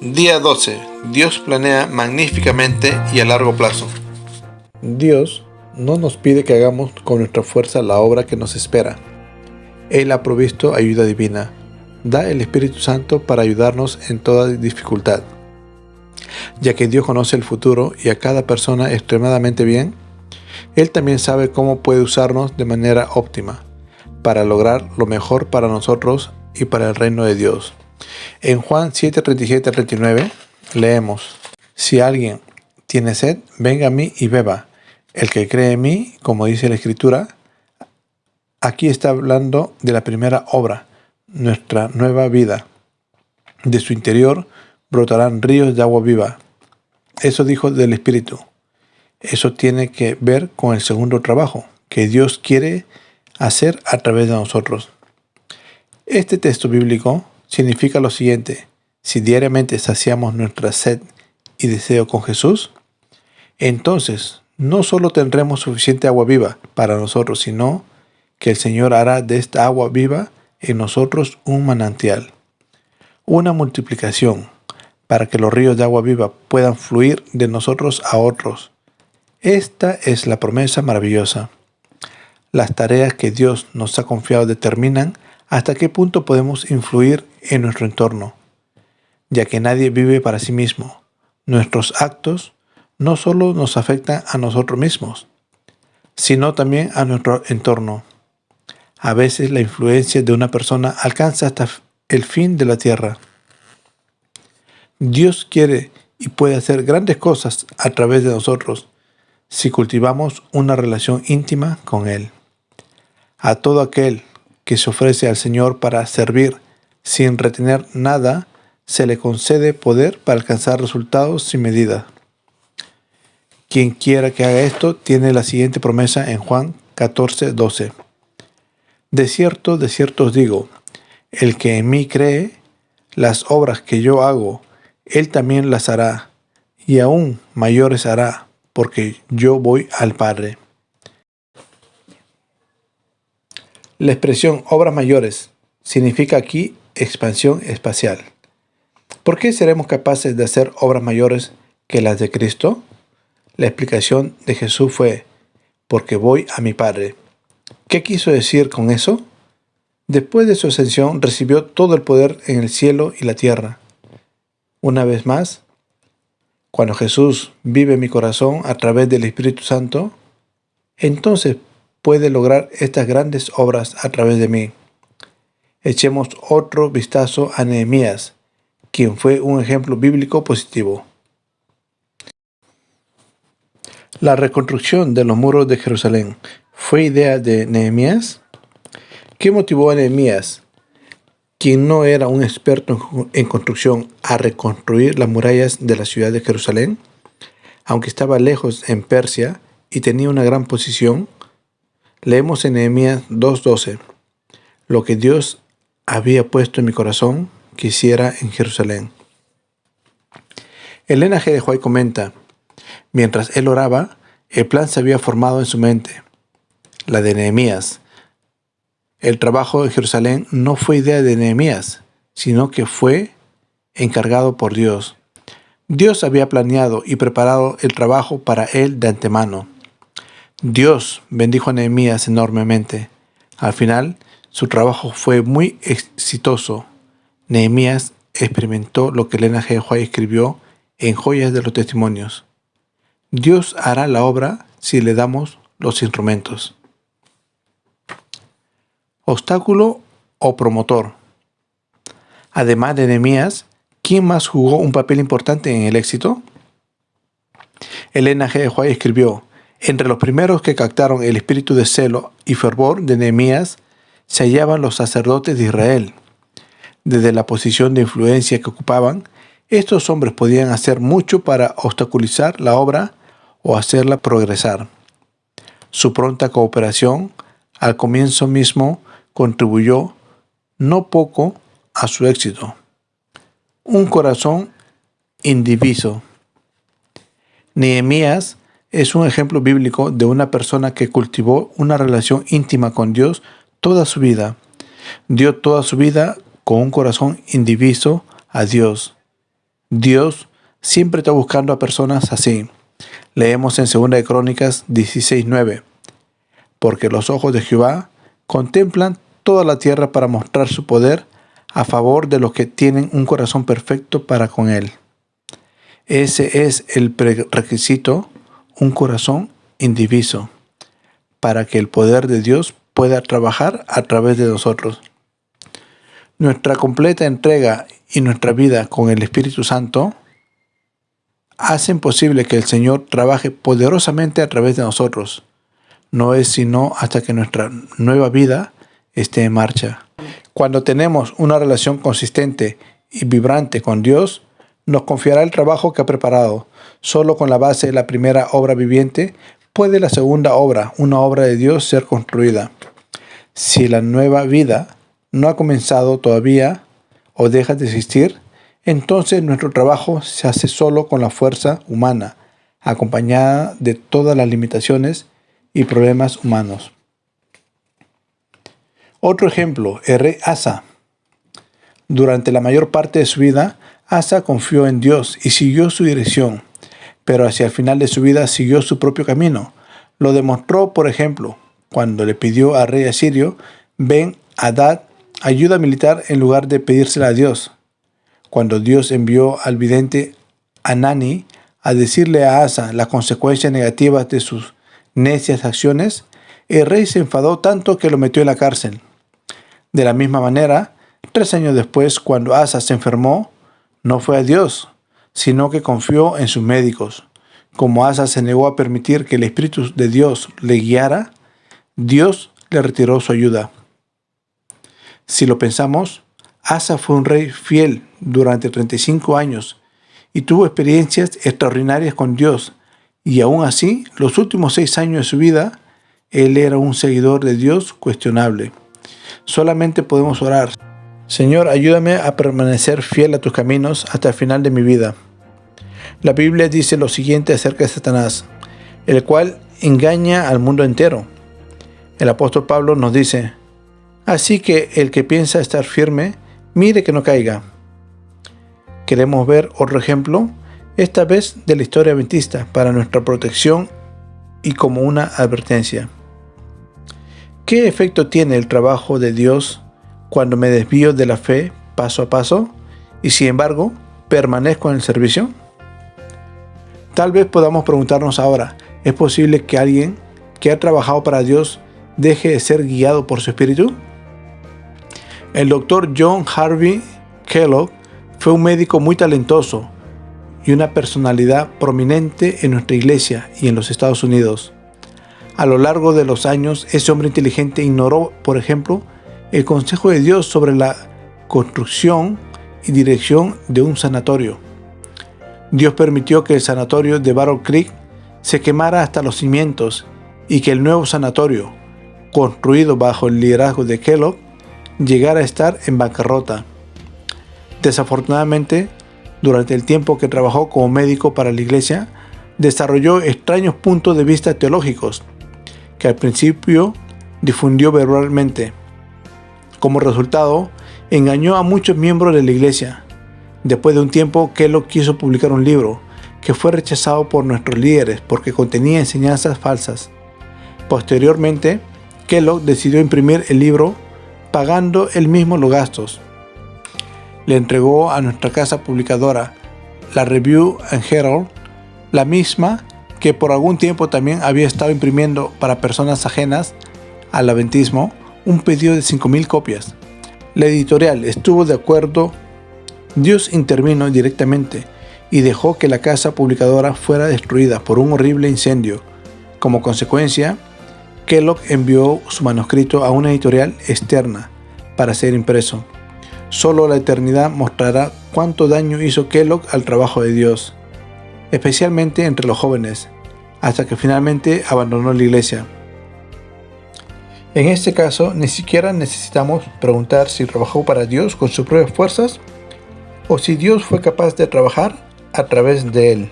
Día 12. Dios planea magníficamente y a largo plazo. Dios no nos pide que hagamos con nuestra fuerza la obra que nos espera. Él ha provisto ayuda divina. Da el Espíritu Santo para ayudarnos en toda dificultad. Ya que Dios conoce el futuro y a cada persona extremadamente bien, Él también sabe cómo puede usarnos de manera óptima para lograr lo mejor para nosotros y para el reino de Dios. En Juan 7:37-39 leemos: Si alguien tiene sed, venga a mí y beba. El que cree en mí, como dice la Escritura, aquí está hablando de la primera obra, nuestra nueva vida. De su interior brotarán ríos de agua viva. Eso dijo del Espíritu. Eso tiene que ver con el segundo trabajo que Dios quiere hacer a través de nosotros. Este texto bíblico significa lo siguiente: si diariamente saciamos nuestra sed y deseo con Jesús, entonces no solo tendremos suficiente agua viva para nosotros, sino que el Señor hará de esta agua viva en nosotros un manantial, una multiplicación, para que los ríos de agua viva puedan fluir de nosotros a otros. Esta es la promesa maravillosa. Las tareas que Dios nos ha confiado determinan hasta qué punto podemos influir en nuestro entorno, ya que nadie vive para sí mismo. Nuestros actos no solo nos afectan a nosotros mismos, sino también a nuestro entorno. A veces la influencia de una persona alcanza hasta el fin de la tierra. Dios quiere y puede hacer grandes cosas a través de nosotros si cultivamos una relación íntima con Él. A todo aquel que se ofrece al Señor para servir sin retener nada, se le concede poder para alcanzar resultados sin medida. Quien quiera que haga esto tiene la siguiente promesa en Juan 14:12. De cierto os digo, el que en mí cree, las obras que yo hago, él también las hará, y aún mayores hará, porque yo voy al Padre. La expresión obras mayores significa aquí expansión espacial. ¿Por qué seremos capaces de hacer obras mayores que las de Cristo? La explicación de Jesús fue: porque voy a mi Padre. ¿Qué quiso decir con eso? Después de su ascensión recibió todo el poder en el cielo y la tierra. Una vez más, cuando Jesús vive en mi corazón a través del Espíritu Santo, entonces puede lograr estas grandes obras a través de mí. Echemos otro vistazo a Nehemías, quien fue un ejemplo bíblico positivo. La reconstrucción de los muros de Jerusalén fue idea de Nehemías. ¿Qué motivó a Nehemías, quien no era un experto en construcción, a reconstruir las murallas de la ciudad de Jerusalén? Aunque estaba lejos en Persia y tenía una gran posición, leemos en Nehemías 2:12: lo que Dios había puesto en mi corazón que hiciera en Jerusalén. Elena G. de White comenta: mientras él oraba, el plan se había formado en su mente, la de Nehemías. El trabajo en Jerusalén no fue idea de Nehemías, sino que fue encargado por Dios. Dios había planeado y preparado el trabajo para él de antemano. Dios bendijo a Nehemías enormemente. Al final, su trabajo fue muy exitoso. Nehemías experimentó lo que Elena G. White escribió en Joyas de los Testimonios: Dios hará la obra si le damos los instrumentos. Obstáculo o promotor. Además de Nehemías, ¿quién más jugó un papel importante en el éxito? Elena G. White escribió: entre los primeros que captaron el espíritu de celo y fervor de Nehemías se hallaban los sacerdotes de Israel. Desde la posición de influencia que ocupaban, estos hombres podían hacer mucho para obstaculizar la obra o hacerla progresar. Su pronta cooperación, al comienzo mismo, contribuyó no poco a su éxito. Un corazón indiviso. Nehemías es un ejemplo bíblico de una persona que cultivó una relación íntima con Dios toda su vida. Dio toda su vida con un corazón indiviso a Dios. Dios siempre está buscando a personas así. Leemos en 2 de Crónicas 16:9. Porque los ojos de Jehová contemplan toda la tierra para mostrar su poder a favor de los que tienen un corazón perfecto para con él. Ese es el prerequisito, un corazón indiviso, para que el poder de Dios pueda trabajar a través de nosotros. Nuestra completa entrega y nuestra vida con el Espíritu Santo hacen posible que el Señor trabaje poderosamente a través de nosotros. No es sino hasta que nuestra nueva vida esté en marcha. Cuando tenemos una relación consistente y vibrante con Dios, nos confiará el trabajo que ha preparado. Solo con la base de la primera obra viviente puede la segunda obra, una obra de Dios, ser construida. Si la nueva vida no ha comenzado todavía o deja de existir, entonces nuestro trabajo se hace solo con la fuerza humana, acompañada de todas las limitaciones y problemas humanos. Otro ejemplo, el rey Asa. Durante la mayor parte de su vida, Asa confió en Dios y siguió su dirección, pero hacia el final de su vida siguió su propio camino. Lo demostró, por ejemplo, cuando le pidió al rey asirio Ben-Hadad ayuda militar en lugar de pedírsela a Dios. Cuando Dios envió al vidente Hanani a decirle a Asa las consecuencias negativas de sus necias acciones, el rey se enfadó tanto que lo metió en la cárcel. De la misma manera, 3 años después, cuando Asa se enfermó, no fue a Dios, sino que confió en sus médicos. Como Asa se negó a permitir que el Espíritu de Dios le guiara, Dios le retiró su ayuda. Si lo pensamos, Asa fue un rey fiel durante 35 años y tuvo experiencias extraordinarias con Dios, y aún así, los últimos 6 años de su vida, él era un seguidor de Dios cuestionable. Solamente podemos orar: Señor, ayúdame a permanecer fiel a tus caminos hasta el final de mi vida. La Biblia dice lo siguiente acerca de Satanás, el cual engaña al mundo entero. El apóstol Pablo nos dice: así que el que piensa estar firme, mire que no caiga. Queremos ver otro ejemplo, esta vez de la historia adventista, para nuestra protección y como una advertencia. ¿Qué efecto tiene el trabajo de Dios cuando me desvío de la fe paso a paso y sin embargo permanezco en el servicio? Tal vez podamos preguntarnos ahora, ¿es posible que alguien que ha trabajado para Dios deje de ser guiado por su espíritu? El doctor John Harvey Kellogg fue un médico muy talentoso y una personalidad prominente en nuestra iglesia y en los Estados Unidos. A lo largo de los años, ese hombre inteligente ignoró, por ejemplo, el consejo de Dios sobre la construcción y dirección de un sanatorio. Dios permitió que el sanatorio de Battle Creek se quemara hasta los cimientos y que el nuevo sanatorio, construido bajo el liderazgo de Kellogg, llegara a estar en bancarrota. Desafortunadamente, durante el tiempo que trabajó como médico para la iglesia, desarrolló extraños puntos de vista teológicos que al principio difundió verbalmente. Como resultado, engañó a muchos miembros de la iglesia. Después de un tiempo, Kellogg quiso publicar un libro que fue rechazado por nuestros líderes porque contenía enseñanzas falsas. Posteriormente, Kellogg decidió imprimir el libro pagando él mismo los gastos. Le entregó a nuestra casa publicadora, la Review and Herald, la misma que por algún tiempo también había estado imprimiendo para personas ajenas al adventismo un pedido de 5,000 copias. La editorial estuvo de acuerdo. Dios intervino directamente y dejó que la casa publicadora fuera destruida por un horrible incendio. Como consecuencia, Kellogg envió su manuscrito a una editorial externa para ser impreso. Solo la eternidad mostrará cuánto daño hizo Kellogg al trabajo de Dios, especialmente entre los jóvenes, hasta que finalmente abandonó la iglesia. En este caso, ni siquiera necesitamos preguntar si trabajó para Dios con sus propias fuerzas o si Dios fue capaz de trabajar a través de él.